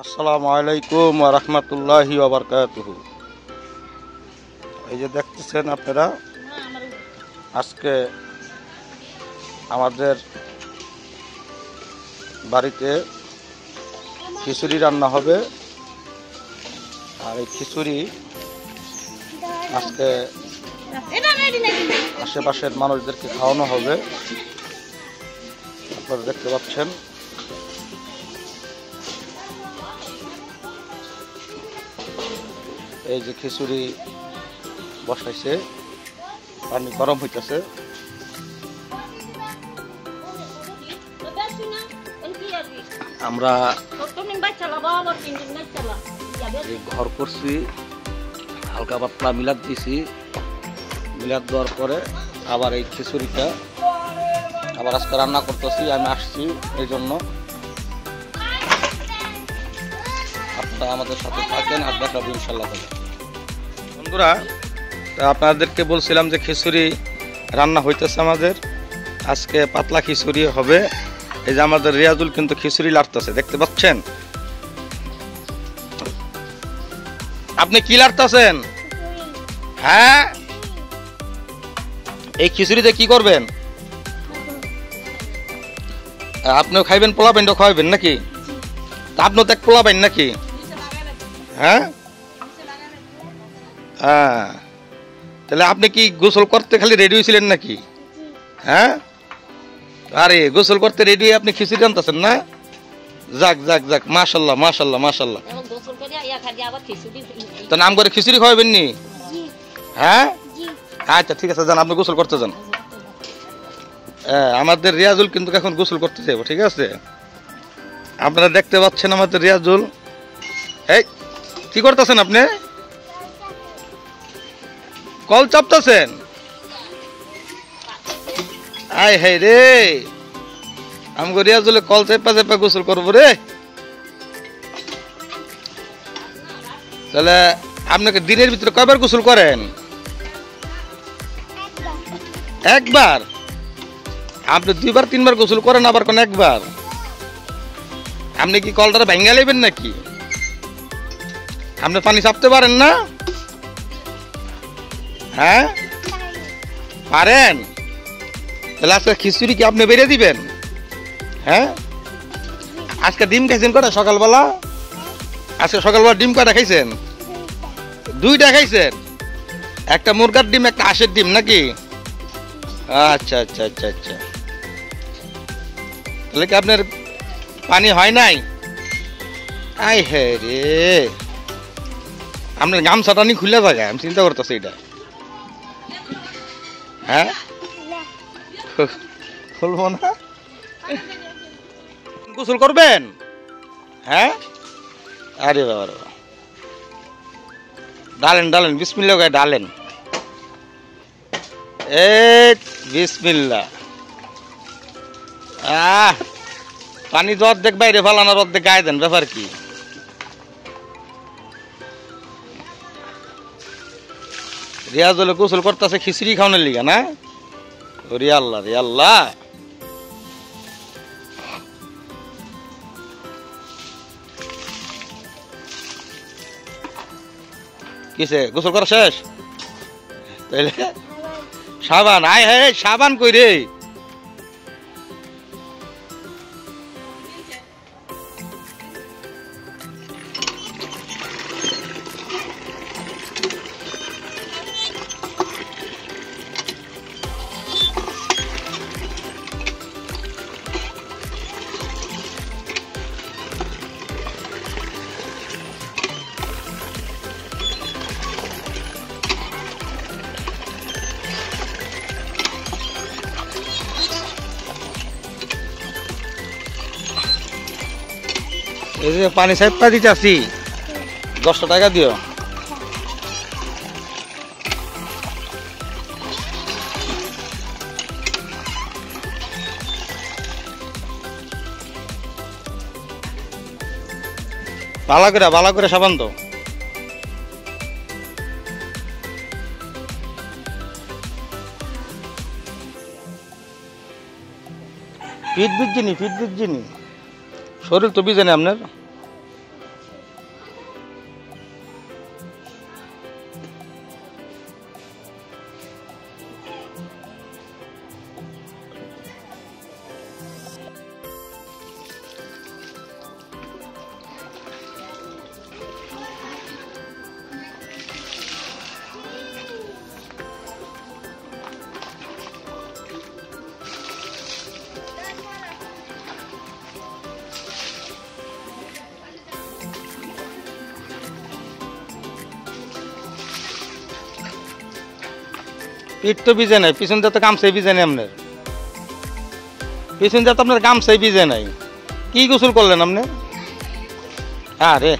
আসসালামু আলাইকুম ওয়া রাহমাতুল্লাহি ওয়া বারাকাতুহু। এই যে দেখতেছেন আপনারা, আজকে আমাদের বাড়িতে খিচুড়ি রান্না হবে। আর এই খিচুড়ি আজকে আশেপাশের মানুষদেরকে খাওয়ানো হবে। আপনারা দেখতে পাচ্ছেন এই যে খিচুড়ি বসাইছে, পানি গরম হইতেছে। আমরা ঘর করছি, হালকা পাতলা মিলাদ দিছি। মিলাদ দেওয়ার পরে আবার এই খিচুড়িটা আবার আজকে রান্না করতেছি। আমি আসছি এই জন্য। আপনারা আমাদের সাথে থাকেন, আর দেখাবো ইনশাল্লাহ। বন্ধুরা, আপনাদেরকে বলছিলাম যে খিচুড়ি রান্না হইতেছে আমাদের। আজকে পাতলা খিচুড়ি হবে। এই যে আমাদের রিয়াজুল কিন্তু খিচুড়ি লাড়তেছে, দেখতে পাচ্ছেন। আপনি কি লাড়তেছেন? হ্যাঁ, এই খিচুড়িতে কি করবেন? আপনিও খাইবেন, পোলাবেন, খাওয়াবেন নাকি? আপনিও দেখ পোলাবেন নাকি? হ্যাঁ হ্যাঁ, তাহলে আপনি কি গোসল করতে খালি রেডি হয়েছিলেন নাকি? হ্যাঁ, আরে গোসল করতে রেডি হয়ে আপনি খিচুড়ি আনতেছেন না? যাক যাক যাক, মাশাল্লাহ মাশাল্লাহ মাশাল্লাহ। তো নাম করে খিচুড়ি খাওয়াবেন নি? হ্যাঁ, আচ্ছা ঠিক আছে, যান, আপনি গোসল করতে যান। আমাদের রিয়াজুল কিন্তু এখন গোসল করতে যাবো, ঠিক আছে? আপনারা দেখতে পাচ্ছেন আমাদের রিয়াজুল। এই কি করতেছেন আপনি? কল চাপতেছেন? আয় হাই রে, আমগো রিয়াজুলে কল চেপা চেপা গোসল করবো রে। তাহলে আপনাকে দিনের ভিতরে কয়বার গোসল করেন? একবার? আপনি দুইবার তিনবার গোসল করেন, আবার কোন একবার? আপনি কি কলটা ভেঙে নেবেন নাকি? আপনি পানি চাপতে পারেন না? হ্যাঁ, পারেন? তাহলে আজকে খিচুড়ি কি আপনি বেরিয়ে দিবেন? হ্যাঁ, আজকে ডিম খাইছেন কটা সকালবেলা? আজকে সকালবেলা ডিম কটা খাইছেন? দুইটা খাইছেন? একটা মুরগার ডিম, একটা হাঁসের ডিম নাকি? আচ্ছা আচ্ছা আচ্ছা আচ্ছা, তাহলে কি আপনার পানি হয় নাই? আই হে রে, আপনার গামছাটা নি খুলে থাকে, আমি চিন্তা করতেছি এটা। হ্যাঁ, খুলবো না? গোসল করবেন? হ্যাঁ, আরে বাবা, ডালেন ডালেন, বিসমিল্লাহ গায়ে ডালেন। এই বিসমিল্লাহ। পানি তো অর্ধেক বাইরে ফালানোর, অর্ধেক গায়ে দেন, ব্যাপার কি? রিয়াজুল গোসল করতেছে খিচুড়ি খাওয়ানোর লিগা না? রে আল্লাহ রে আল্লাহ। কিসে গোসল করা শেষ? তাইলে সাবান? আয় হ্যাঁ, সাবান কই রে? এই যে পানি সাইপা দিতেছি, 10 টাকা দিও। ভালো করে সাবান তো। ফিট বিজ্ঞানী শরীর তো বিজানি আপনার। পিঠ তো ভিজে নাই, পিছন দিয়ে তো গামছাই ভিজে নাই আপনার, পিছন দিয়ে তো আপনার গামছাই ভিজে নাই। কি গোসল করলেন আপনি? আরে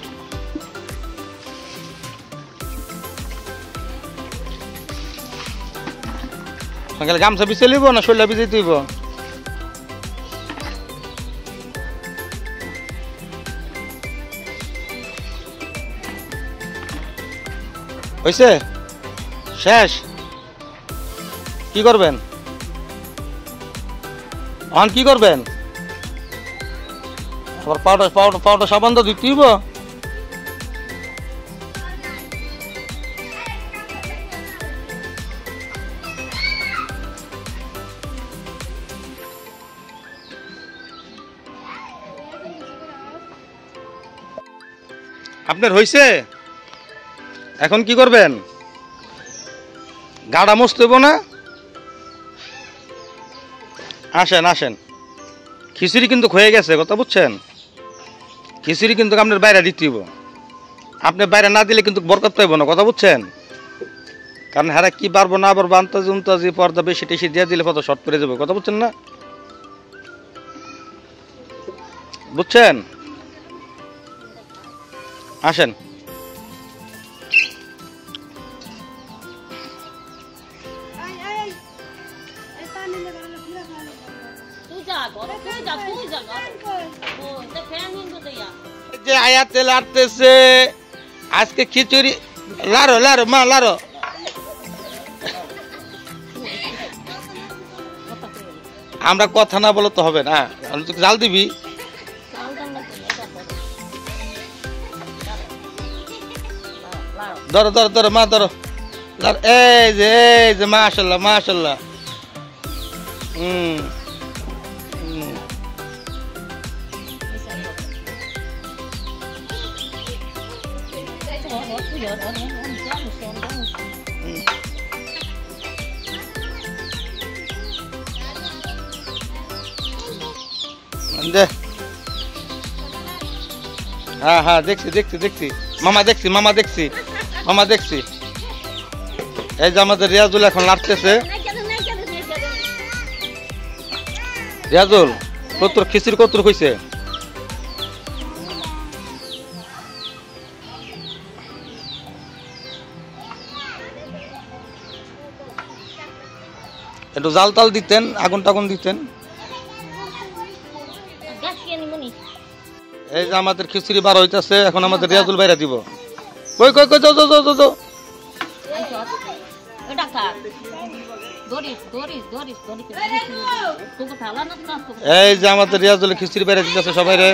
সকালে গামছা ভিজে লিব না শরীরটা ভিজে দিব? হয়েছে? শেষ? কি করবেন এখন? কি করবেন? আবার পাউডার সাবান তো দিতে হইব। আপনার হয়েছে? এখন কি করবেন? গাড়া মস্ত হইব না? আসেন আসেন, খিচুড়ি কিন্তু হয়ে গেছে, কথা বুঝছেন? খিচুড়ি কিন্তু আপনার বাইরে দিতে হইব, আপনি বাইরে না দিলে কিন্তু বরকত পাইব না, কথা বুঝছেন? কারণ হ্যাঁ কি পারবো না পারবো আন্তাজি উন্তাজি পর্দা বেশি টেশি দিয়ে দিলে কত শর্ট করে যাবো, কথা বুঝছেন না? বুঝছেন? আসেন। যে আয়াতে লাড়তেছে আজকে খিচুড়ি, লাড়ো লাড়ো মা লাড়ো। আমরা কথা না বলে তো হবে না, জাল দিবি। ধরো ধরো ধরো মা ধরো, এই যে মাশাল্লাহ মাশাল্লাহ। হ্যাঁ হ্যাঁ দেখছি দেখছি দেখছি মামা, দেখছি মামা, দেখছি মামা, দেখছি। এই যে আমাদের রিয়াজুল এখন লাড়তেছে। রিয়াজুল কত খিচুড়ি কত হয়েছে? একটু জাল তাল দিতেন, আগুন টাগুন দিতেন। এই যে আমাদের খিচুড়ি বার হইতেছে, এখন আমাদের রিয়াজুল বাইরে দিব। কই কই কই, যাও যাও যাও যাও। এই যে আমাদের রিয়াজুল খিচুড়ি বাইরে দিতেছে সবাই রে।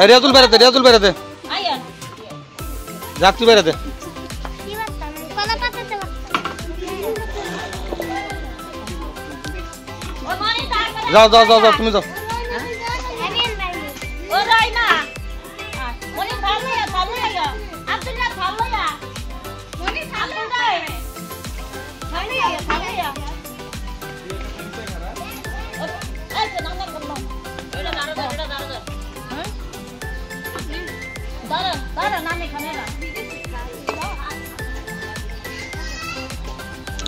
রিয়াজুল বেড়াতে, রিয়াজুল বেড়াতে, যাত্রী বেড়াতে। যাও যাও যাও যাও, তুমি যাও।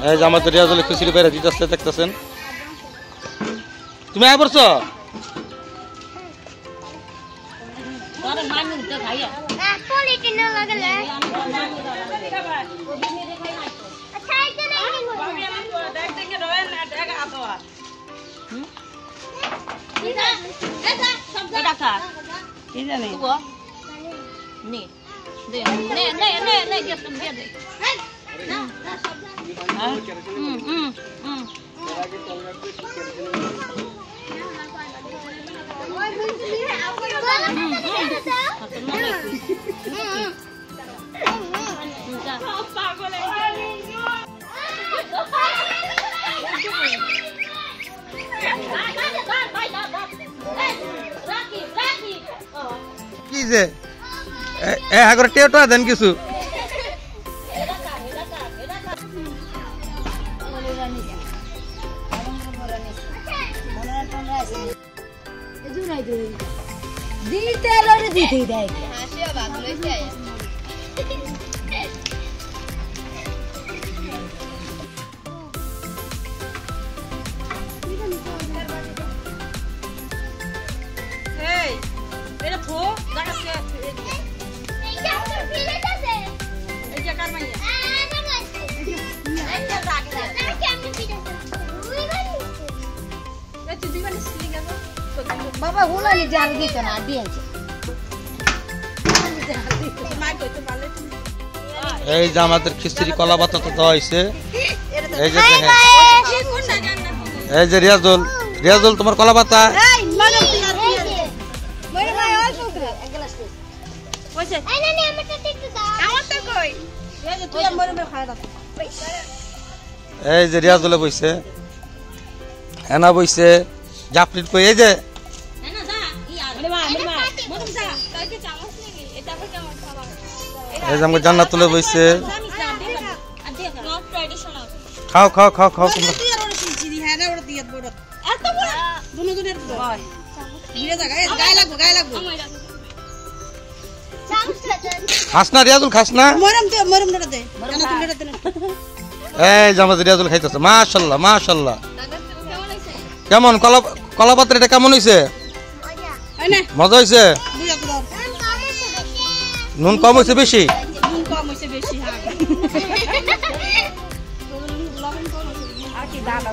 এই যে আমাদের রিয়াজুল খিচুড়ি বাইরে দিতেছে, দেখতেছেন। তুমি আয় পড়ছো? যে হ্যাঁ করে টেটো দেন কিছু বাবা হুলানি জাল দিত না দিয়েছে এই যে আমাদের খিচুড়ি কলা পাতা তো দেওয়া হয়েছে এই যে দেখেন এই যে রিয়াজুল তোমার কলা পাতা এই যে রিয়াজুলে বইছে হেনা বইছে জাফরিট কই এই যে এই যে আমাকে জান্নাতুলে বইছে খাও খাও খাও খাও তোমরা খাস না রিয়াজুল খাস না এই যে আমাদের রিয়াজুল খাইতেছে মাশাল্লাহ মাশাল্লাহ কেমন কলা পাত্র এটা কেমন হয়েছে মজা হয়েছে নুন কম হয়েছে বেশি জানা